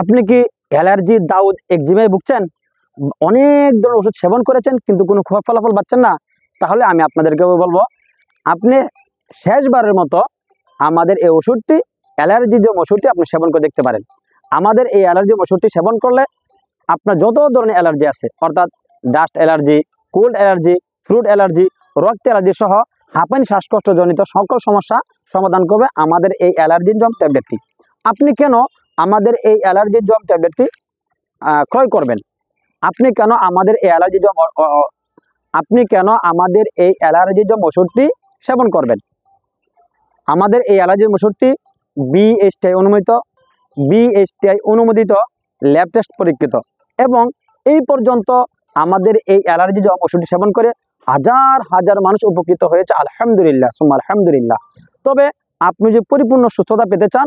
আপনি কি অ্যালার্জি, দাউদ, একজিমায় ভুগছেন? অনেক ধরনের ওষুধ সেবন করেছেন কিন্তু কোনো ফলাফল পাচ্ছেন না? তাহলে আমি আপনাদেরকে বলবো, আপনি শেষবারের মতো আমাদের এই ওষুধটি, অ্যালার্জি যে ওষুধটি, আপনি সেবন করে দেখতে পারেন। আমাদের এই অ্যালার্জি ওষুধটি সেবন করলে আপনার যত ধরনের অ্যালার্জি আছে, অর্থাৎ dust allergy, cold allergy, fruit allergy, রক্ত অ্যালার্জি সহ হাঁপানি শ্বাসকষ্টজনিত সকল সমস্যা সমাধান করবে আমাদের এই অ্যালার্জির জম ট্যাবলেটটি। আপনি কেন আমাদের এই অ্যালার্জির জম ট্যাবলেটটি ক্রয় করবেন? আপনি কেন আমাদের এই অ্যালার্জি জম আপনি কেন আমাদের এই অ্যালার্জি জম ওষুধটি সেবন করবেন? আমাদের এই অ্যালার্জির ওষুধটি বিএসটিআই অনুমোদিত, ল্যাব টেস্ট পরীক্ষিত, এবং এই পর্যন্ত আমাদের এই অ্যালার্জি জম ওষুধটি সেবন করে হাজার হাজার মানুষ উপকৃত হয়েছে, আলহামদুলিল্লাহ সুম্মা আলহামদুলিল্লাহ। তবে আপনি যদি পরিপূর্ণ সুস্থতা পেতে চান